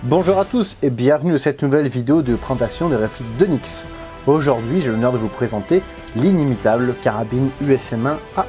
Bonjour à tous et bienvenue dans cette nouvelle vidéo de présentation des répliques d'Onyx. Aujourd'hui, j'ai l'honneur de vous présenter l'inimitable carabine USM1 A1.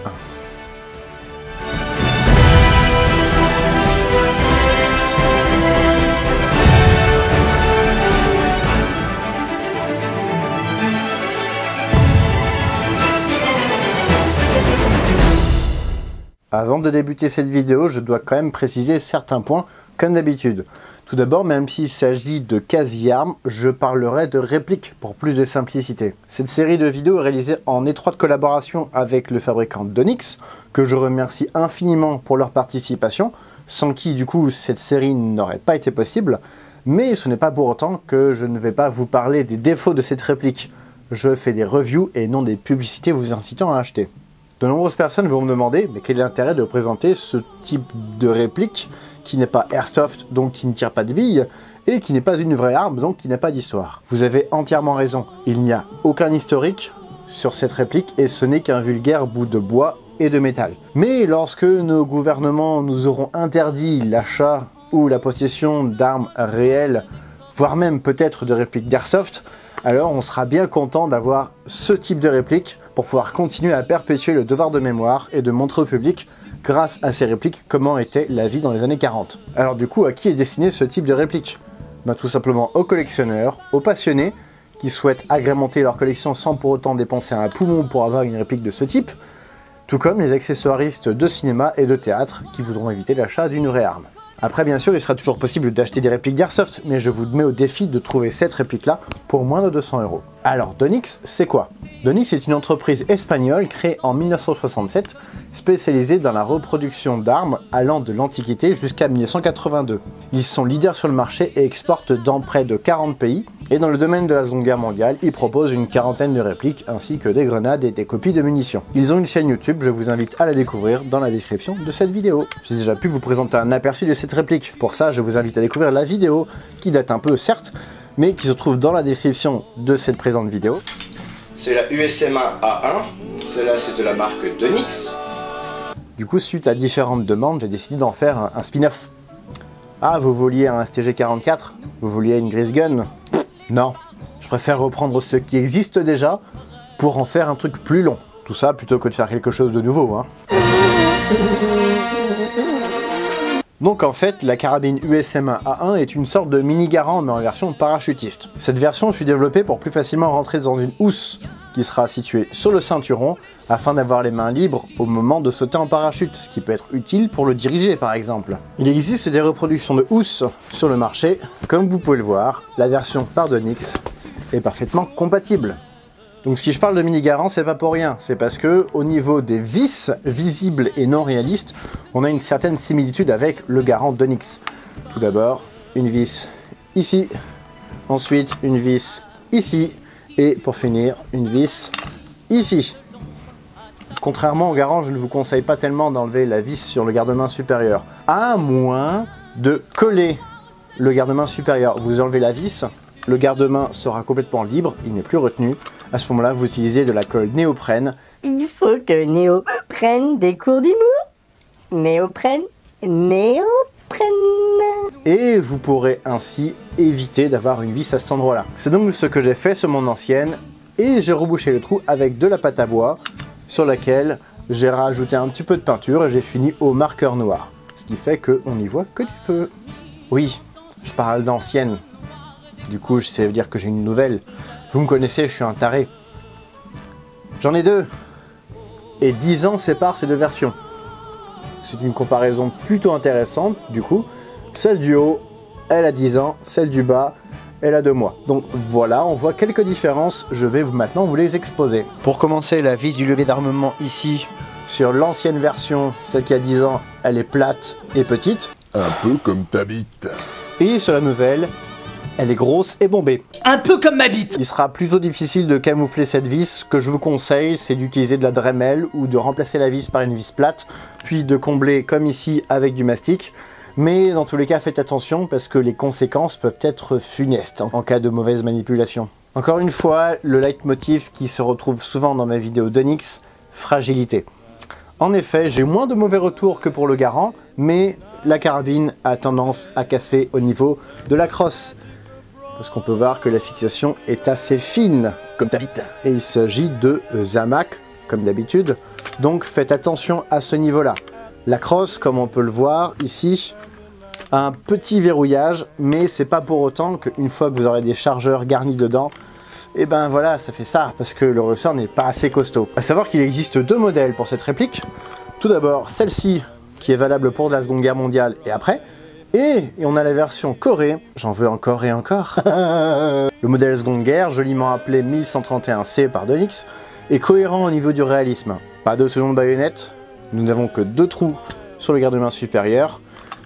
Avant de débuter cette vidéo, je dois quand même préciser certains points comme d'habitude. Tout d'abord, même s'il s'agit de quasi-armes, je parlerai de répliques pour plus de simplicité. Cette série de vidéos est réalisée en étroite collaboration avec le fabricant d'Onyx, que je remercie infiniment pour leur participation, sans qui du coup cette série n'aurait pas été possible, mais ce n'est pas pour autant que je ne vais pas vous parler des défauts de cette réplique. Je fais des reviews et non des publicités vous incitant à acheter. De nombreuses personnes vont me demander mais quel est l'intérêt de présenter ce type de réplique qui n'est pas airsoft, donc qui ne tire pas de billes, et qui n'est pas une vraie arme, donc qui n'a pas d'histoire. Vous avez entièrement raison, il n'y a aucun historique sur cette réplique et ce n'est qu'un vulgaire bout de bois et de métal. Mais lorsque nos gouvernements nous auront interdit l'achat ou la possession d'armes réelles, voire même peut-être de répliques d'airsoft, alors on sera bien content d'avoir ce type de réplique pour pouvoir continuer à perpétuer le devoir de mémoire et de montrer au public, grâce à ces répliques, comment était la vie dans les années 40. Alors du coup, à qui est destiné ce type de réplique? Tout simplement aux collectionneurs, aux passionnés, qui souhaitent agrémenter leur collection sans pour autant dépenser un poumon pour avoir une réplique de ce type, tout comme les accessoiristes de cinéma et de théâtre, qui voudront éviter l'achat d'une vraie arme. Après, bien sûr, il sera toujours possible d'acheter des répliques d'airsoft, mais je vous mets au défi de trouver cette réplique-là pour moins de 200 €. Alors, d'Onyx, c'est quoi? d'Onyx est une entreprise espagnole créée en 1967, spécialisée dans la reproduction d'armes allant de l'Antiquité jusqu'à 1982. Ils sont leaders sur le marché et exportent dans près de 40 pays, et dans le domaine de la Seconde Guerre mondiale, ils proposent une quarantaine de répliques ainsi que des grenades et des copies de munitions. Ils ont une chaîne YouTube, je vous invite à la découvrir dans la description de cette vidéo. J'ai déjà pu vous présenter un aperçu de cette réplique, pour ça je vous invite à découvrir la vidéo, qui date un peu certes, mais qui se trouve dans la description de cette présente vidéo. C'est la USM1 A1, celle-là c'est de la marque d'Onyx. Du coup, suite à différentes demandes, j'ai décidé d'en faire un spin-off. Ah, vous vouliez un STG-44? Vous vouliez une Grease Gun? Non, je préfère reprendre ce qui existe déjà pour en faire un truc plus long. Tout ça plutôt que de faire quelque chose de nouveau, hein. Donc en fait, la carabine USM1 A1 est une sorte de mini-garand mais en version parachutiste. Cette version fut développée pour plus facilement rentrer dans une housse qui sera située sur le ceinturon afin d'avoir les mains libres au moment de sauter en parachute, ce qui peut être utile pour le diriger par exemple. Il existe des reproductions de housses sur le marché. Comme vous pouvez le voir, la version par d'Onyx est parfaitement compatible. Donc si je parle de mini-garand, c'est pas pour rien, c'est parce que au niveau des vis visibles et non réalistes, on a une certaine similitude avec le garand d'Onyx. Tout d'abord, une vis ici, ensuite une vis ici, et pour finir, une vis ici. Contrairement au garand, je ne vous conseille pas tellement d'enlever la vis sur le garde-main supérieur, à moins de coller le garde-main supérieur. Vous enlevez la vis, le garde-main sera complètement libre, il n'est plus retenu. À ce moment-là, vous utilisez de la colle néoprène. Il faut que Néo prenne des cours d'humour. Néoprène. Et vous pourrez ainsi éviter d'avoir une vis à cet endroit-là. C'est donc ce que j'ai fait sur mon ancienne, et j'ai rebouché le trou avec de la pâte à bois, sur laquelle j'ai rajouté un petit peu de peinture, et j'ai fini au marqueur noir. Ce qui fait qu'on n'y voit que du feu. Oui, je parle d'ancienne. Du coup, ça veut dire que j'ai une nouvelle. Vous me connaissez, je suis un taré. J'en ai deux. Et 10 ans séparent ces deux versions. C'est une comparaison plutôt intéressante, du coup. Celle du haut, elle a 10 ans. Celle du bas, elle a 2 mois. Donc voilà, on voit quelques différences. Je vais maintenant vous les exposer. Pour commencer, la vis du levier d'armement ici, sur l'ancienne version, celle qui a 10 ans, elle est plate et petite. Un peu comme ta bite. Et sur la nouvelle, elle est grosse et bombée. Un peu comme ma bite. Il sera plutôt difficile de camoufler cette vis. Ce que je vous conseille, c'est d'utiliser de la Dremel ou de remplacer la vis par une vis plate, puis de combler comme ici avec du mastic. Mais dans tous les cas, faites attention parce que les conséquences peuvent être funestes en cas de mauvaise manipulation. Encore une fois, le leitmotiv qui se retrouve souvent dans mes vidéos d'Onyx, fragilité. En effet, j'ai moins de mauvais retours que pour le garand, mais la carabine a tendance à casser au niveau de la crosse. Parce qu'on peut voir que la fixation est assez fine, comme d'habitude. Et il s'agit de Zamac, comme d'habitude. Donc faites attention à ce niveau-là. La crosse, comme on peut le voir ici, a un petit verrouillage, mais c'est pas pour autant qu'une fois que vous aurez des chargeurs garnis dedans, et ben voilà, ça fait ça, parce que le ressort n'est pas assez costaud. À savoir qu'il existe deux modèles pour cette réplique. Tout d'abord, celle-ci, qui est valable pour la Seconde Guerre mondiale et après. Et on a la version Corée, j'en veux encore et encore. Le modèle Seconde Guerre, joliment appelé 1131C par Donix, est cohérent au niveau du réalisme. Pas de seconde baïonnette, nous n'avons que 2 trous sur le garde-main supérieur.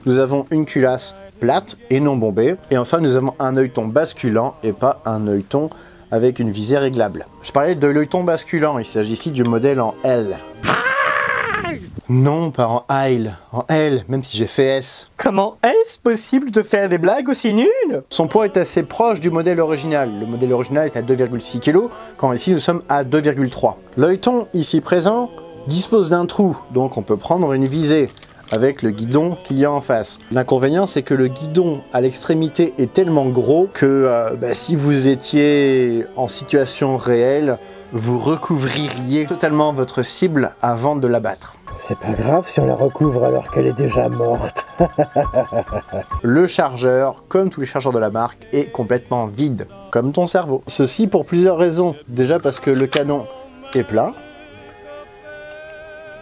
Nous avons une culasse plate et non bombée. Et enfin, nous avons un œilleton basculant et pas un œilleton avec une visée réglable. Je parlais de l'œilleton basculant, il s'agit ici du modèle en L. Non, pas en L, en L, même si j'ai fait S. Comment est-ce possible de faire des blagues aussi nulles? Son poids est assez proche du modèle original. Le modèle original est à 2,6 kg, quand ici nous sommes à 2,3. L'œilleton ici présent dispose d'un trou, donc on peut prendre une visée avec le guidon qu'il y a en face. L'inconvénient, c'est que le guidon à l'extrémité est tellement gros que si vous étiez en situation réelle, vous recouvririez totalement votre cible avant de l'abattre. C'est pas grave si on la recouvre alors qu'elle est déjà morte. Le chargeur, comme tous les chargeurs de la marque, est complètement vide, comme ton cerveau. Ceci pour plusieurs raisons. Déjà parce que le canon est plein.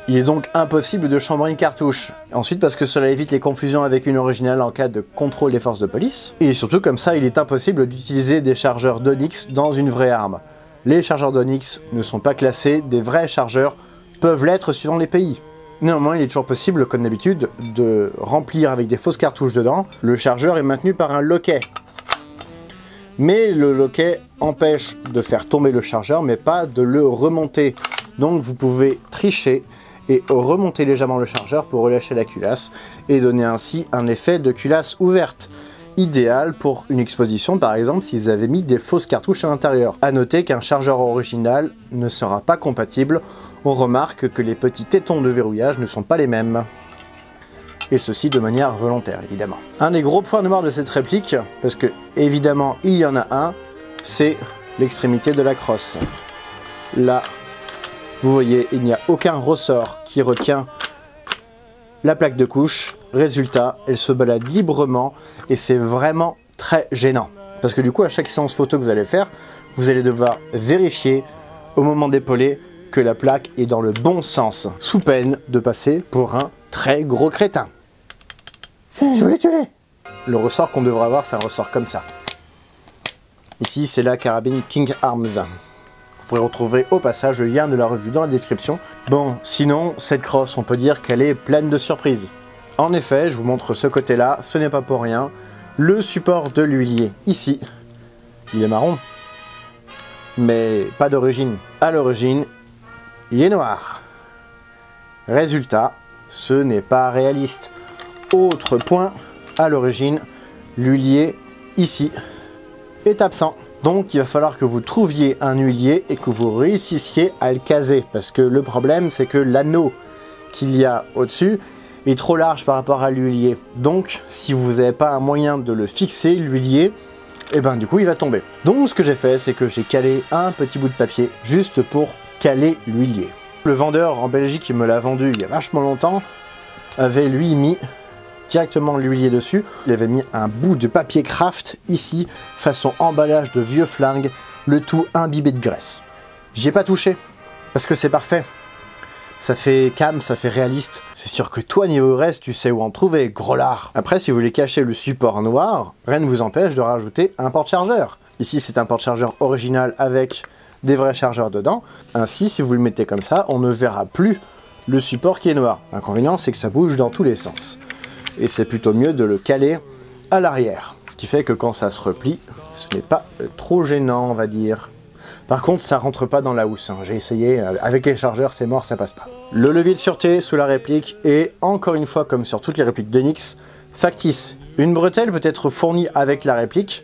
Il est donc impossible de chambrer une cartouche. Ensuite parce que cela évite les confusions avec une originale en cas de contrôle des forces de police. Et surtout comme ça, il est impossible d'utiliser des chargeurs d'Onyx dans une vraie arme. Les chargeurs d'Onyx ne sont pas classés, des vrais chargeurs peuvent l'être suivant les pays. Néanmoins, il est toujours possible, comme d'habitude, de remplir avec des fausses cartouches dedans. Le chargeur est maintenu par un loquet. Mais le loquet empêche de faire tomber le chargeur, mais pas de le remonter. Donc vous pouvez tricher et remonter légèrement le chargeur pour relâcher la culasse et donner ainsi un effet de culasse ouverte. Idéal pour une exposition par exemple s'ils avaient mis des fausses cartouches à l'intérieur. A noter qu'un chargeur original ne sera pas compatible. On remarque que les petits tétons de verrouillage ne sont pas les mêmes. Et ceci de manière volontaire évidemment. Un des gros points noirs de cette réplique, parce que évidemment il y en a un, c'est l'extrémité de la crosse. Là, vous voyez, il n'y a aucun ressort qui retient la plaque de couche. Résultat, elle se balade librement et c'est vraiment très gênant. Parce que du coup, à chaque séance photo que vous allez faire, vous allez devoir vérifier au moment d'épauler que la plaque est dans le bon sens, sous peine de passer pour un très gros crétin. Je voulais tuer. Le ressort qu'on devrait avoir, c'est un ressort comme ça. Ici, c'est la carabine King Arms. Vous pourrez retrouver au passage le lien de la revue dans la description. Bon, sinon, cette crosse, on peut dire qu'elle est pleine de surprises. En effet, je vous montre ce côté-là, ce n'est pas pour rien. Le support de l'huilier, ici, il est marron, mais pas d'origine. À l'origine, il est noir. Résultat, ce n'est pas réaliste. Autre point, à l'origine, l'huilier, ici, est absent. Donc il va falloir que vous trouviez un huilier et que vous réussissiez à le caser. Parce que le problème, c'est que l'anneau qu'il y a au-dessus est trop large par rapport à l'huilier. Donc si vous n'avez pas un moyen de le fixer, l'huilier, et ben du coup il va tomber. Donc ce que j'ai fait, c'est que j'ai calé un petit bout de papier juste pour caler l'huilier. Le vendeur en Belgique qui me l'a vendu il y a vachement longtemps avait lui mis directement l'huilier dessus. Il avait mis un bout de papier craft ici, façon emballage de vieux flingues, le tout imbibé de graisse. J'y ai pas touché, parce que c'est parfait. Ça fait cam, ça fait réaliste. C'est sûr que toi, niveau reste, tu sais où en trouver, gros lard. Après, si vous voulez cacher le support noir, rien ne vous empêche de rajouter un porte-chargeur. Ici, c'est un porte-chargeur original avec des vrais chargeurs dedans. Ainsi, si vous le mettez comme ça, on ne verra plus le support qui est noir. L'inconvénient, c'est que ça bouge dans tous les sens. Et c'est plutôt mieux de le caler à l'arrière. Ce qui fait que quand ça se replie, ce n'est pas trop gênant, on va dire. Par contre, ça rentre pas dans la housse. Hein. J'ai essayé, avec les chargeurs, c'est mort, ça passe pas. Le levier de sûreté sous la réplique est, encore une fois, comme sur toutes les répliques d'Onyx, factice. Une bretelle peut être fournie avec la réplique.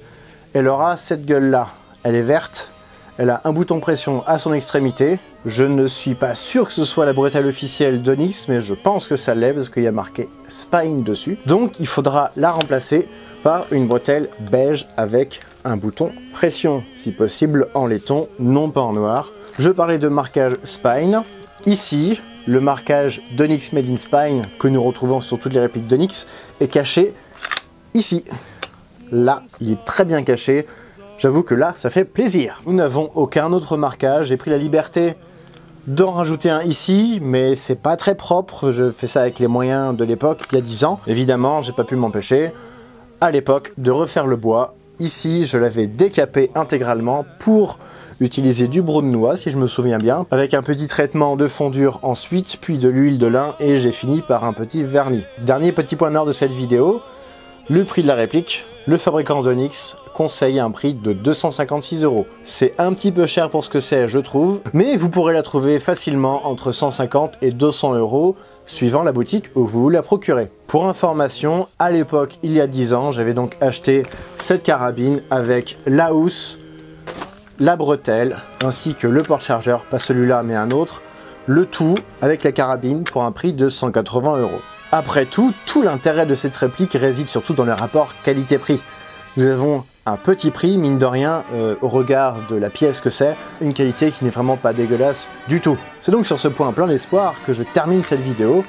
Elle aura cette gueule-là. Elle est verte. Elle a un bouton pression à son extrémité. Je ne suis pas sûr que ce soit la bretelle officielle d'Onyx, mais je pense que ça l'est parce qu'il y a marqué Spine dessus. Donc il faudra la remplacer par une bretelle beige avec un bouton pression, si possible en laiton, non pas en noir. Je parlais de marquage Spine. Ici, le marquage d'Onyx Made in Spine que nous retrouvons sur toutes les répliques d'Onyx est caché ici. Là, il est très bien caché. J'avoue que là, ça fait plaisir. Nous n'avons aucun autre marquage. J'ai pris la liberté d'en rajouter un ici, mais c'est pas très propre. Je fais ça avec les moyens de l'époque, il y a 10 ans. Évidemment, j'ai pas pu m'empêcher, à l'époque, de refaire le bois. Ici, je l'avais décapé intégralement pour utiliser du brou de noix, si je me souviens bien, avec un petit traitement de fondure ensuite, puis de l'huile de lin, et j'ai fini par un petit vernis. Dernier petit point noir de cette vidéo, le prix de la réplique. Le fabricant d'Onyx conseille un prix de 256 €. C'est un petit peu cher pour ce que c'est, je trouve, mais vous pourrez la trouver facilement entre 150 et 200 €, suivant la boutique où vous la procurez. Pour information, à l'époque, il y a 10 ans, j'avais donc acheté cette carabine avec la housse, la bretelle, ainsi que le porte-chargeur, pas celui-là mais un autre, le tout avec la carabine pour un prix de 180 €. Après tout l'intérêt de cette réplique réside surtout dans le rapport qualité-prix. Nous avons un petit prix, mine de rien, au regard de la pièce que c'est, une qualité qui n'est vraiment pas dégueulasse du tout. C'est donc sur ce point plein d'espoir que je termine cette vidéo.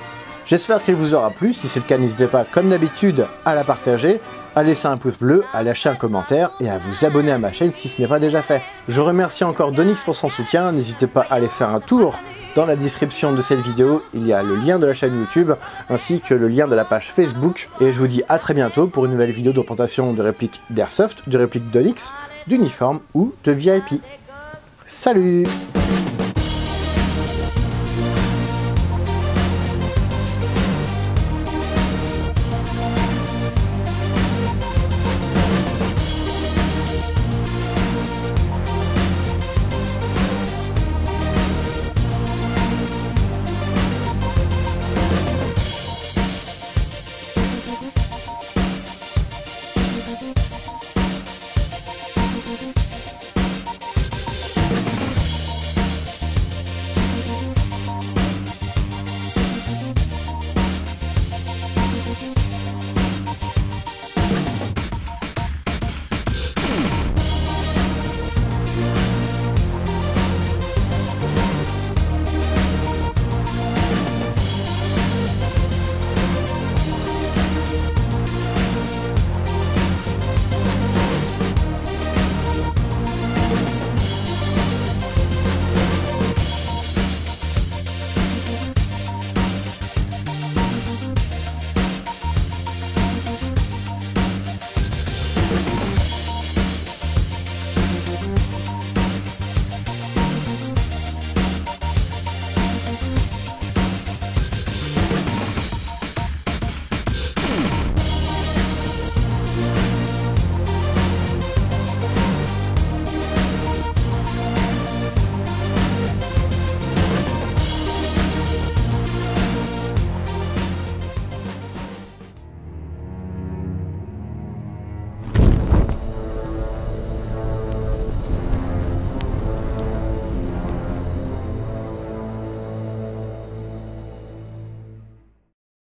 J'espère qu'elle vous aura plu. Si c'est le cas, n'hésitez pas, comme d'habitude, à la partager, à laisser un pouce bleu, à lâcher un commentaire et à vous abonner à ma chaîne si ce n'est pas déjà fait. Je remercie encore Donix pour son soutien. N'hésitez pas à aller faire un tour dans la description de cette vidéo. Il y a le lien de la chaîne YouTube ainsi que le lien de la page Facebook. Et je vous dis à très bientôt pour une nouvelle vidéo de représentation de répliques d'Airsoft, de répliques d'Onyx, d'uniforme ou de VIP. Salut!